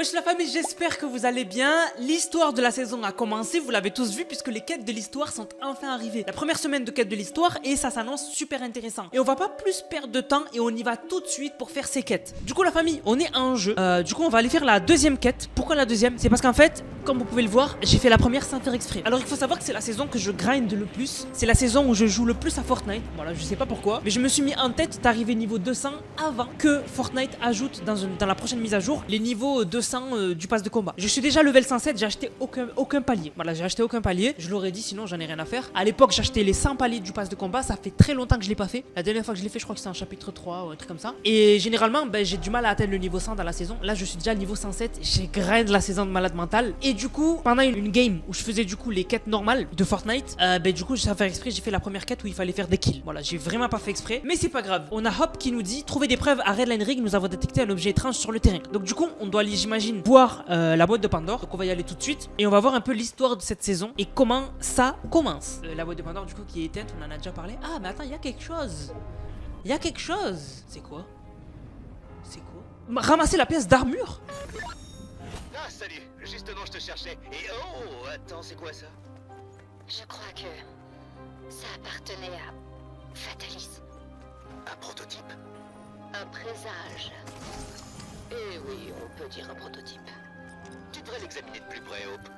Wesh la famille, j'espère que vous allez bien. L'histoire de la saison a commencé, vous l'avez tous vu puisque les quêtes de l'histoire sont enfin arrivées. La première semaine de quêtes de l'histoire et ça s'annonce super intéressant. Et on va pas plus perdre de temps et on y va tout de suite pour faire ces quêtes. Du coup la famille, on est en jeu. Du coup on va aller faire la deuxième quête. Pourquoi la deuxième? C'est parce qu'en fait, comme vous pouvez le voir, j'ai fait la première sans faire exprès. Alors il faut savoir que c'est la saison que je grind le plus. C'est la saison où je joue le plus à Fortnite. Voilà, je sais pas pourquoi. Mais je me suis mis en tête d'arriver niveau 200 avant que Fortnite ajoute dans la prochaine mise à jour les niveaux 200 du pass de combat. Je suis déjà level 107, j'ai acheté aucun palier. Voilà, j'ai acheté aucun palier. Je l'aurais dit, sinon j'en ai rien à faire. À l'époque, j'achetais les 100 paliers du pass de combat. Ça fait très longtemps que je l'ai pas fait. La dernière fois que je l'ai fait, je crois que c'était en chapitre 3 ou un truc comme ça. Et généralement, j'ai du mal à atteindre le niveau 100 dans la saison. Là, je suis déjà niveau 107. J'ai grind la saison de malade mental. Et du coup, pendant une game où je faisais du coup les quêtes normales de Fortnite, du coup, sans faire exprès, j'ai fait la première quête où il fallait faire des kills. Voilà, j'ai vraiment pas fait exprès. Mais c'est pas grave. On a Hop qui nous dit: trouver des preuves à Redline Rig, nous avons détecté un objet étrange sur le terrain. Donc du coup, on doit aller, j'imagine, voir la boîte de Pandore. Donc on va y aller tout de suite et on va voir un peu l'histoire de cette saison et comment ça commence. La boîte de Pandore du coup qui est éteinte, on en a déjà parlé. Ah mais attends, il y a quelque chose. Il y a quelque chose. C'est quoi? C'est quoi? Ramasser la pièce d'armure? Ah salut, justement je te cherchais. Et oh, attends, c'est quoi ça? Je crois que ça appartenait à Fatalis. Un prototype? Un présage. Eh oui, on peut dire un prototype. Tu devrais l'examiner de plus près, Hope.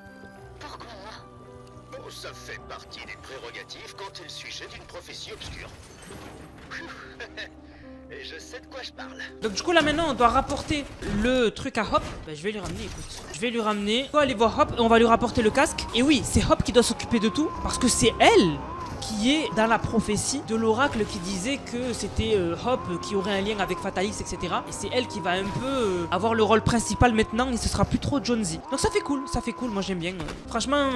Pourquoi moi? Oh, ça fait partie des prérogatives quand il est sujet d'une prophétie obscure. Et je sais de quoi je parle. Donc du coup là maintenant on doit rapporter le truc à Hop. Je vais lui ramener, écoute. Je vais lui ramener. On va aller voir Hop et on va lui rapporter le casque. Et oui, c'est Hop qui doit s'occuper de tout parce que c'est elle qui est dans la prophétie de l'oracle qui disait que c'était Hop qui aurait un lien avec Fatalis, etc. Et c'est elle qui va un peu avoir le rôle principal maintenant et ce sera plus trop Jonesy. Donc ça fait cool, moi j'aime bien. Franchement,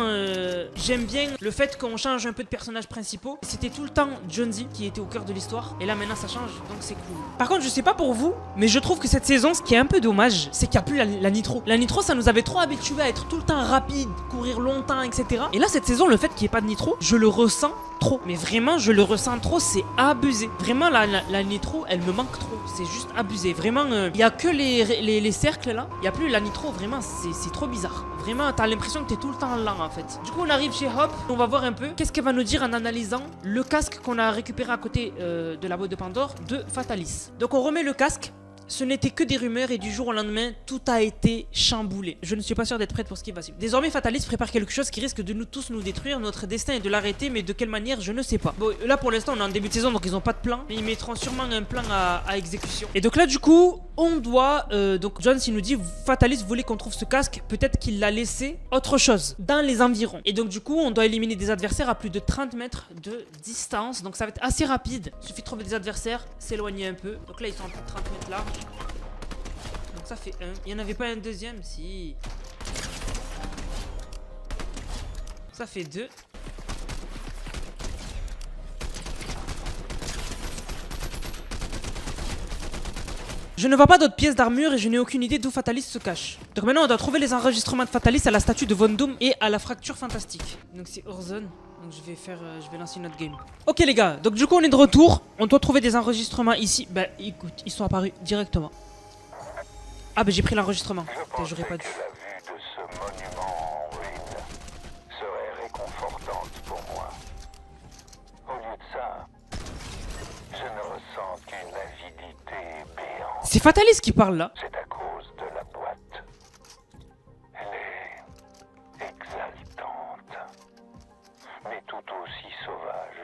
j'aime bien le fait qu'on change un peu de personnages principaux. C'était tout le temps Jonesy qui était au cœur de l'histoire et là maintenant ça change, donc c'est cool. Par contre, je sais pas pour vous, mais je trouve que cette saison, ce qui est un peu dommage, c'est qu'il n'y a plus la nitro. La nitro, ça nous avait trop habitués à être tout le temps rapide, courir longtemps, etc. Et là, cette saison, le fait qu'il n'y ait pas de nitro, je le ressens trop. Mais vraiment, je le ressens trop, c'est abusé. Vraiment, la nitro, elle me manque trop. C'est juste abusé. Vraiment, il n'y a que les cercles là. Il n'y a plus la nitro, vraiment, c'est trop bizarre. Vraiment, t'as l'impression que t'es tout le temps lent en fait. Du coup, on arrive chez Hop. On va voir un peu qu'est-ce qu'elle va nous dire en analysant le casque qu'on a récupéré à côté de la boîte de Pandore de Fatalis. Donc, on remet le casque. Ce n'était que des rumeurs et du jour au lendemain, tout a été chamboulé. Je ne suis pas sûr d'être prête pour ce qui va suivre. Désormais, Fatalis prépare quelque chose qui risque de nous tous nous détruire. Notre destin est de l'arrêter, mais de quelle manière, je ne sais pas. Bon, là pour l'instant, on est en début de saison, donc ils n'ont pas de plan. Mais ils mettront sûrement un plan à exécution. Et donc là, du coup, on doit... donc Jones, il nous dit, Fatalis voulait qu'on trouve ce casque. Peut-être qu'il l'a laissé autre chose dans les environs. Et donc du coup, on doit éliminer des adversaires à plus de 30 mètres de distance. Donc ça va être assez rapide. Il suffit de trouver des adversaires, s'éloigner un peu. Donc là, ils sont à plus de 30 mètres large. Donc ça fait un. Il n'y en avait pas un deuxième? Si. Ça fait 2. Je ne vois pas d'autres pièces d'armure et je n'ai aucune idée d'où Fatalis se cache. Donc maintenant on doit trouver les enregistrements de Fatalis à la statue de Von Doom et à la fracture fantastique. Donc c'est Horizon. Donc je vais lancer une autre game. Ok les gars, donc du coup on est de retour. On doit trouver des enregistrements ici. Bah écoute, ils sont apparus directement. Ah bah j'ai pris l'enregistrement. J'aurais pas dû. La vue de ce monument en ruine serait réconfortante pour moi. Au lieu de ça, je ne ressens qu'une avidité béante. C'est Fatalis qui parle là. C'est à cause de la boîte. Elle est exaltante, mais tout aussi sauvage,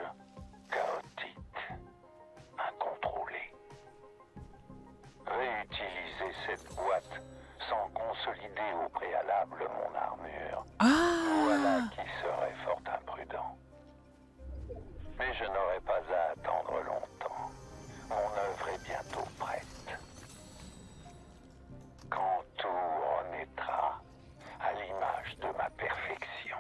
chaotique, incontrôlée. Réutiliser cette boîte sans consolider au préalable mon armure. Voilà qui serait fort imprudent. Mais je n'aurai pas à attendre longtemps. Mon œuvre est bientôt prête. Quand tout renaîtra à l'image de ma perfection,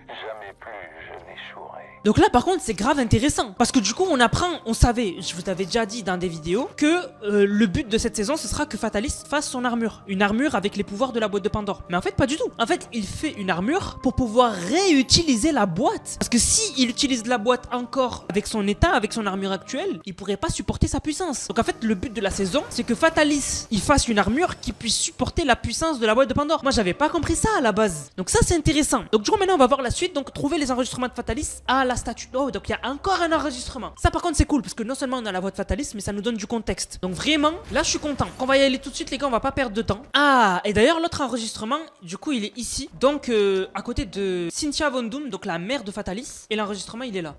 jamais plus je n'échouerai. Donc là par contre c'est grave intéressant parce que du coup on savait, je vous avais déjà dit dans des vidéos que le but de cette saison ce sera que Fatalis fasse son armure. Une armure avec les pouvoirs de la boîte de Pandore. Mais en fait pas du tout. En fait il fait une armure pour pouvoir réutiliser la boîte. Parce que si il utilise la boîte encore avec son état, avec son armure actuelle, il pourrait pas supporter sa puissance. Donc en fait le but de la saison c'est que Fatalis il fasse une armure qui puisse supporter la puissance de la boîte de Pandore. Moi j'avais pas compris ça à la base. Donc ça c'est intéressant. Donc du coup maintenant on va voir la suite. Donc trouver les enregistrements de Fatalis à la statue. Oh donc il y a encore un enregistrement. Ça par contre c'est cool parce que non seulement on a la voix de Fatalis mais ça nous donne du contexte. Donc vraiment là je suis content. On va y aller tout de suite les gars, on va pas perdre de temps. Ah et d'ailleurs l'autre enregistrement du coup il est ici. Donc à côté de Cynthia Von Doom, donc la mère de Fatalis. Et l'enregistrement il est là.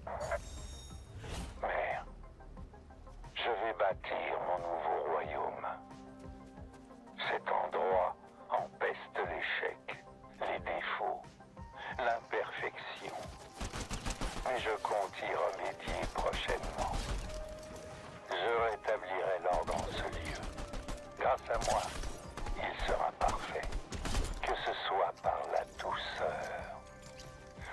Mère, je vais bâtir mon nouveau royaume. Cet endroit empeste l'échec, les défauts, l'imperfection. Mais je compte y remédier prochainement. Je rétablirai l'ordre en ce lieu. Grâce à moi, il sera parfait. Que ce soit par la douceur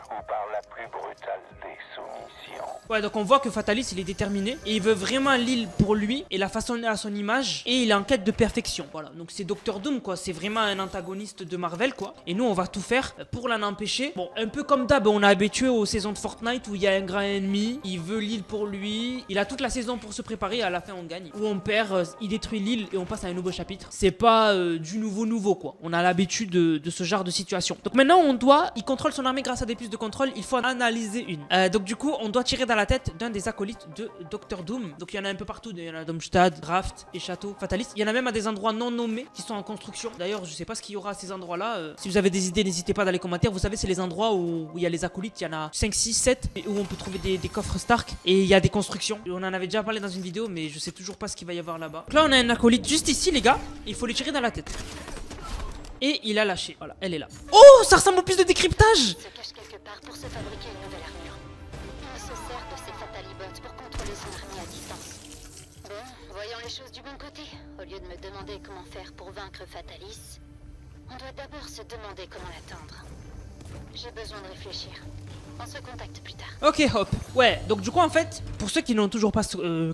ou par la plus brutale des soumissions. Ouais donc on voit que Fatalis il est déterminé et il veut vraiment l'île pour lui et la façonner à son image et il est en quête de perfection. Voilà donc c'est Docteur Doom quoi, c'est vraiment un antagoniste de Marvel quoi. Et nous on va tout faire pour l'en empêcher. Bon un peu comme d'hab on a habitué aux saisons de Fortnite où il y a un grand ennemi, il veut l'île pour lui, il a toute la saison pour se préparer et à la fin on gagne. Ou on perd, il détruit l'île et on passe à un nouveau chapitre. C'est pas du nouveau quoi, on a l'habitude de ce genre de situation. Donc maintenant il contrôle son armée grâce à des puces de contrôle, il faut en analyser une. Donc du coup on doit tirer dans la tête d'un des acolytes de Docteur Doom. Donc il y en a un peu partout, il y en a à Domstad, Raft et Château Fatalis. Il y en a même à des endroits non nommés qui sont en construction. D'ailleurs je sais pas ce qu'il y aura à ces endroits là. Si vous avez des idées n'hésitez pas dans les commentaires. Vous savez c'est les endroits où il y a les acolytes, il y en a 5, 6, 7 et où on peut trouver des coffres Stark et il y a des constructions. On en avait déjà parlé dans une vidéo mais je sais toujours pas ce qu'il va y avoir là-bas. Donc là on a un acolyte juste ici les gars, il faut les tirer dans la tête. Et il a lâché, voilà, elle est là. Oh, ça ressemble au puces de décryptage. Se cache quelque part pour se fabriquer une nouvelle armure. Il se sert de ses Fatalibots pour contrôler son armée à distance. Bon, voyons les choses du bon côté. Au lieu de me demander comment faire pour vaincre Fatalis, on doit d'abord se demander comment l'atteindre. J'ai besoin de réfléchir. On se contacte plus tard. Ok hop. Ouais donc du coup en fait pour ceux qui n'ont toujours pas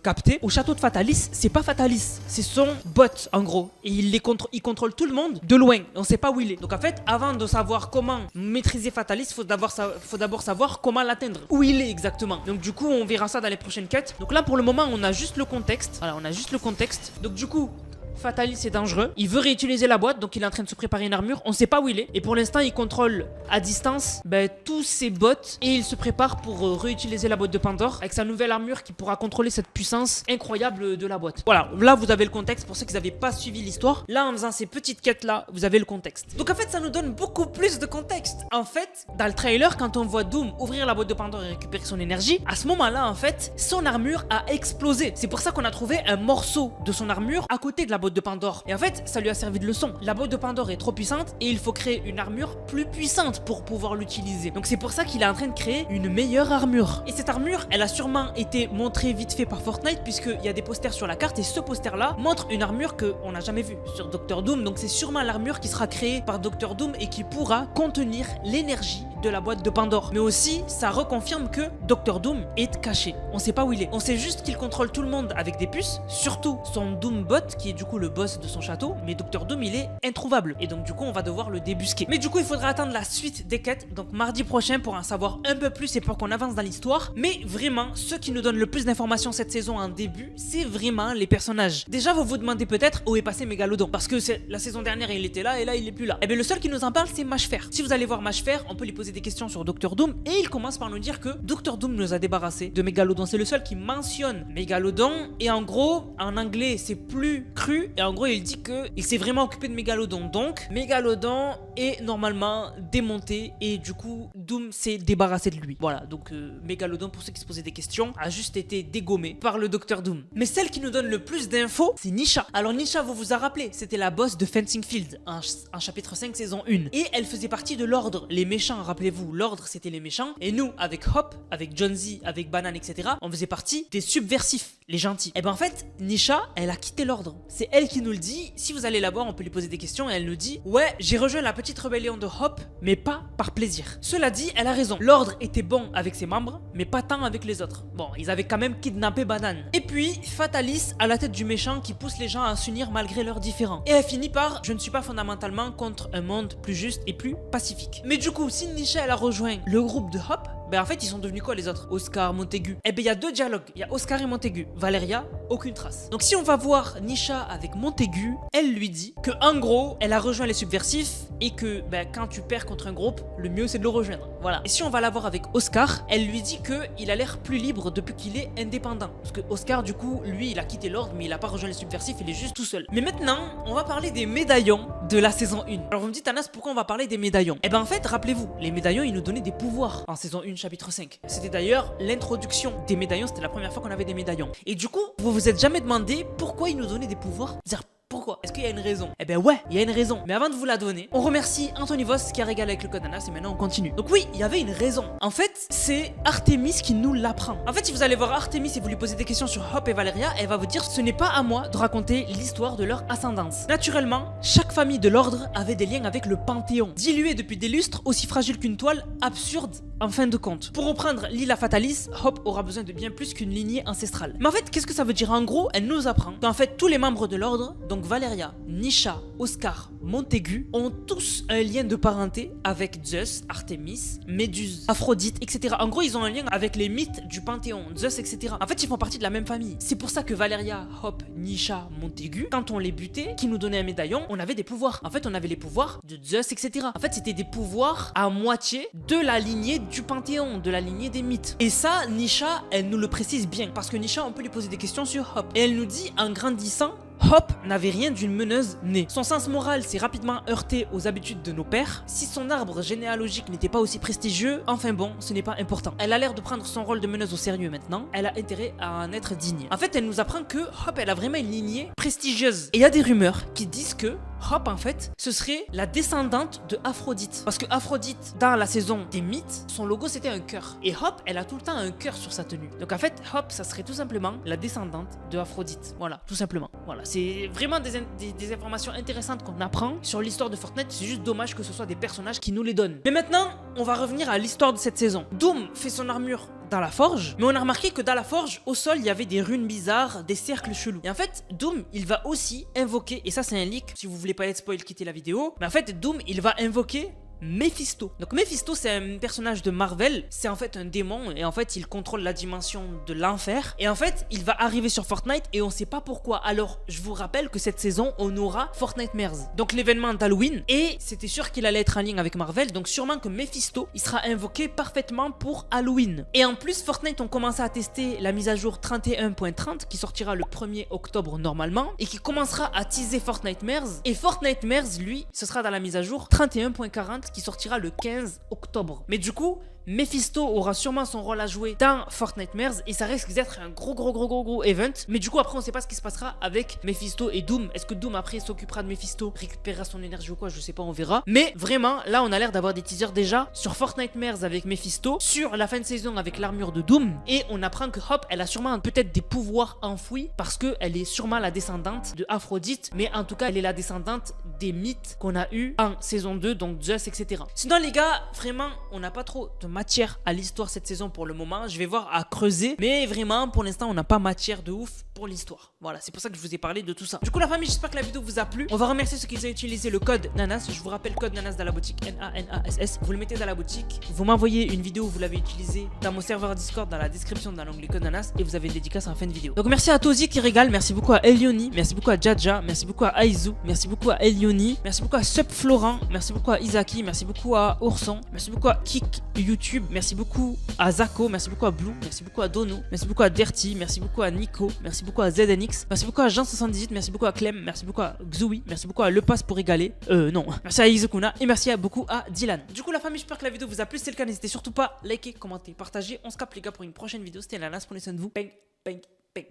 capté, au château de Fatalis c'est pas Fatalis, c'est son bot en gros. Et il contrôle tout le monde de loin, on sait pas où il est. Donc en fait avant de savoir comment maîtriser Fatalis, faut d'abord savoir comment l'atteindre, où il est exactement. Donc du coup on verra ça dans les prochaines quêtes. Donc là pour le moment on a juste le contexte. Voilà on a juste le contexte. Donc du coup Fatalis est dangereux, il veut réutiliser la boîte donc il est en train de se préparer une armure, on sait pas où il est et pour l'instant il contrôle à distance tous ses bots et il se prépare pour réutiliser la boîte de Pandore avec sa nouvelle armure qui pourra contrôler cette puissance incroyable de la boîte. Voilà, là vous avez le contexte pour ceux qui n'avaient pas suivi l'histoire. Là en faisant ces petites quêtes là, vous avez le contexte. Donc en fait ça nous donne beaucoup plus de contexte. En fait, dans le trailer quand on voit Doom ouvrir la boîte de Pandore et récupérer son énergie, à ce moment-là en fait, son armure a explosé. C'est pour ça qu'on a trouvé un morceau de son armure à côté de la boîte de Pandore. Et en fait, ça lui a servi de leçon. La boîte de Pandore est trop puissante et il faut créer une armure plus puissante pour pouvoir l'utiliser. Donc c'est pour ça qu'il est en train de créer une meilleure armure. Et cette armure, elle a sûrement été montrée vite fait par Fortnite puisqu'il y a des posters sur la carte et ce poster-là montre une armure qu'on n'a jamais vue sur Docteur Doom. Donc c'est sûrement l'armure qui sera créée par Docteur Doom et qui pourra contenir l'énergie de la boîte de Pandore. Mais aussi, ça reconfirme que Docteur Doom est caché. On sait pas où il est. On sait juste qu'il contrôle tout le monde avec des puces, surtout son Doombot qui est du coup le boss de son château, mais Docteur Doom il est introuvable et donc du coup on va devoir le débusquer. Mais du coup il faudra attendre la suite des quêtes, donc mardi prochain pour en savoir un peu plus et pour qu'on avance dans l'histoire. Mais vraiment, ceux qui nous donnent le plus d'informations cette saison en début, c'est vraiment les personnages. Déjà vous vous demandez peut-être où est passé Mégalodon, parce que la saison dernière il était là et là il est plus là. Et bien le seul qui nous en parle c'est Mâchefer. Si vous allez voir Mâchefer, on peut lui poser des questions sur Docteur Doom et il commence par nous dire que Docteur Doom nous a débarrassé de Mégalodon. C'est le seul qui mentionne Mégalodon et en gros en anglais c'est plus cru et en gros il dit qu'il s'est vraiment occupé de Mégalodon. Donc Mégalodon est normalement démonté et du coup Doom s'est débarrassé de lui. Voilà, donc Mégalodon, pour ceux qui se posaient des questions, a juste été dégommé par le Docteur Doom. Mais celle qui nous donne le plus d'infos, c'est Nisha. Alors Nisha, vous vous a rappelé, c'était la boss de Fencing Field en chapitre 5 saison 1 et elle faisait partie de l'ordre, les méchants, rappelez-vous. rappelez-vous, l'ordre c'était les méchants, et nous, avec Hop, avec John Z, avec Banane, etc., on faisait partie des subversifs, les gentils. Et ben en fait, Nisha, elle a quitté l'ordre. C'est elle qui nous le dit. Si vous allez la voir, on peut lui poser des questions, et elle nous dit, ouais, j'ai rejoint la petite rébellion de Hop, mais pas par plaisir. Cela dit, elle a raison. L'ordre était bon avec ses membres, mais pas tant avec les autres. Bon, ils avaient quand même kidnappé Banane. Et puis, Fatalis à la tête du méchant qui pousse les gens à s'unir malgré leurs différends. Et elle finit par, je ne suis pas fondamentalement contre un monde plus juste et plus pacifique. Mais du coup, si Nisha elle a rejoint le groupe de Hop, ben en fait ils sont devenus quoi les autres? Oscar, Montaigu. Eh ben il y a deux dialogues, il y a Oscar et Montaigu. Valeria, aucune trace. Donc si on va voir Nisha avec Montaigu, elle lui dit que en gros, elle a rejoint les subversifs et que ben, quand tu perds contre un groupe, le mieux c'est de le rejoindre. Voilà. Et si on va la voir avec Oscar, elle lui dit que il a l'air plus libre depuis qu'il est indépendant. Parce que Oscar du coup, lui il a quitté l'ordre mais il a pas rejoint les subversifs, il est juste tout seul. Mais maintenant, on va parler des médaillons de la saison 1. Alors vous me dites Anas, pourquoi on va parler des médaillons? Eh ben en fait, rappelez-vous, les médaillons ils nous donnaient des pouvoirs en saison 1 chapitre 5. C'était d'ailleurs l'introduction des médaillons, c'était la première fois qu'on avait des médaillons. Et du coup, vous vous êtes jamais demandé pourquoi ils nous donnaient des pouvoirs? C'est-à-dire, pourquoi? Est-ce qu'il y a une raison? Eh ben ouais, il y a une raison. Mais avant de vous la donner, on remercie Anthony Voss qui a régalé avec le code Anas et maintenant on continue. Donc oui, il y avait une raison. En fait, c'est Artemis qui nous l'apprend. En fait, si vous allez voir Artemis et vous lui posez des questions sur Hop et Valeria, elle va vous dire ce n'est pas à moi de raconter l'histoire de leur ascendance. Naturellement, chaque famille de l'ordre avait des liens avec le Panthéon. Dilué depuis des lustres, aussi fragile qu'une toile, absurde en fin de compte. Pour reprendre Lila Fatalis, Hop aura besoin de bien plus qu'une lignée ancestrale. Mais en fait, qu'est-ce que ça veut dire? En gros, elle nous apprend qu'en fait, tous les membres de l'ordre, donc Valeria, Nisha, Oscar, Montaigu, ont tous un lien de parenté avec Zeus, Artémis, Méduse, Aphrodite, etc. En gros, ils ont un lien avec les mythes du Panthéon, Zeus, etc. En fait, ils font partie de la même famille. C'est pour ça que Valeria, Hop, Nisha, Montaigu, quand on les butait, qui nous donnait un médaillon, on avait des pouvoirs. En fait, on avait les pouvoirs de Zeus, etc. En fait, c'était des pouvoirs à moitié de la lignée du Panthéon, de la lignée des mythes. Et ça, Nisha, elle nous le précise bien. Parce que Nisha, on peut lui poser des questions sur Hop. Et elle nous dit, en grandissant, Hop n'avait rien d'une meneuse née. Son sens moral s'est rapidement heurté aux habitudes de nos pères. Si son arbre généalogique n'était pas aussi prestigieux, enfin bon, ce n'est pas important. Elle a l'air de prendre son rôle de meneuse au sérieux maintenant. Elle a intérêt à en être digne. En fait, elle nous apprend que Hop, elle a vraiment une lignée prestigieuse. Et il y a des rumeurs qui disent que Hop, en fait, ce serait la descendante de Aphrodite. Parce que Aphrodite, dans la saison des mythes, son logo c'était un cœur. Et Hop, elle a tout le temps un cœur sur sa tenue. Donc en fait, Hop, ça serait tout simplement la descendante de Aphrodite. Voilà, tout simplement. Voilà, c'est vraiment des informations intéressantes qu'on apprend sur l'histoire de Fortnite. C'est juste dommage que ce soit des personnages qui nous les donnent. Mais maintenant, on va revenir à l'histoire de cette saison. Doom fait son armure dans la forge, mais on a remarqué que dans la forge, au sol, il y avait des runes bizarres, des cercles chelous. Et en fait, Doom, il va aussi invoquer, et ça c'est un leak, si vous voulez pas être spoil, quittez la vidéo, mais en fait, Doom, il va invoquer Mephisto. Donc Mephisto, c'est un personnage de Marvel, c'est en fait un démon et en fait il contrôle la dimension de l'enfer et en fait il va arriver sur Fortnite et on sait pas pourquoi. Alors je vous rappelle que cette saison on aura Fortnite Mares, donc l'événement d'Halloween, et c'était sûr qu'il allait être en lien avec Marvel, donc sûrement que Mephisto il sera invoqué parfaitement pour Halloween. Et en plus Fortnite ont commencé à tester la mise à jour 31.30 qui sortira le 1er octobre normalement et qui commencera à teaser Fortnite Mares, et Fortnite Mares lui ce sera dans la mise à jour 31.40 qui sortira le 15 octobre. Mais du coup, Mephisto aura sûrement son rôle à jouer dans Fortnite Mares et ça risque d'être un gros event. Mais du coup après on sait pas ce qui se passera avec Mephisto et Doom. Est-ce que Doom après s'occupera de Mephisto, récupérera son énergie ou quoi, je sais pas, on verra. Mais vraiment là on a l'air d'avoir des teasers déjà sur Fortnite Mares avec Mephisto, sur la fin de saison avec l'armure de Doom, et on apprend que Hop elle a sûrement peut-être des pouvoirs enfouis parce que elle est sûrement la descendante de Aphrodite, mais en tout cas elle est la descendante des mythes qu'on a eu en saison 2, donc Zeus, etc. Sinon les gars, vraiment on n'a pas trop de matière à l'histoire cette saison pour le moment. Je vais voir à creuser, mais vraiment pour l'instant on n'a pas matière de ouf pour l'histoire. Voilà, c'est pour ça que je vous ai parlé de tout ça. Du coup la famille, j'espère que la vidéo vous a plu. On va remercier ceux qui ont utilisé le code Nanas. Je vous rappelle, code Nanas dans la boutique, N-A-N-A-S-S. Vous le mettez dans la boutique, vous m'envoyez une vidéo où vous l'avez utilisé dans mon serveur Discord, dans la description, dans l'onglet code Nanas, et vous avez une dédicace en fin de vidéo. Donc merci à Tozi qui régale, merci beaucoup à Elioni, merci beaucoup à Jaja, merci beaucoup à Aizu, merci beaucoup à Elioni, merci beaucoup à Sup Florent, merci beaucoup à Isaki, merci beaucoup à Ourson, merci beaucoup à Kik YouTube, merci beaucoup à Zako, merci beaucoup à Blue, merci beaucoup à Dono, merci beaucoup à Dirty, merci beaucoup à Nico, merci beaucoup à ZNX, merci beaucoup à Jean78, merci beaucoup à Clem, merci beaucoup à Xoui, merci beaucoup à Le Pass pour régaler, non, merci à Izukuna et merci beaucoup à Dylan. Du coup la famille, j'espère que la vidéo vous a plu, si c'est le cas n'hésitez surtout pas à liker, commenter, partager. On se capte les gars pour une prochaine vidéo, c'était Nanas, prenez soin de vous, bang, bang, bang.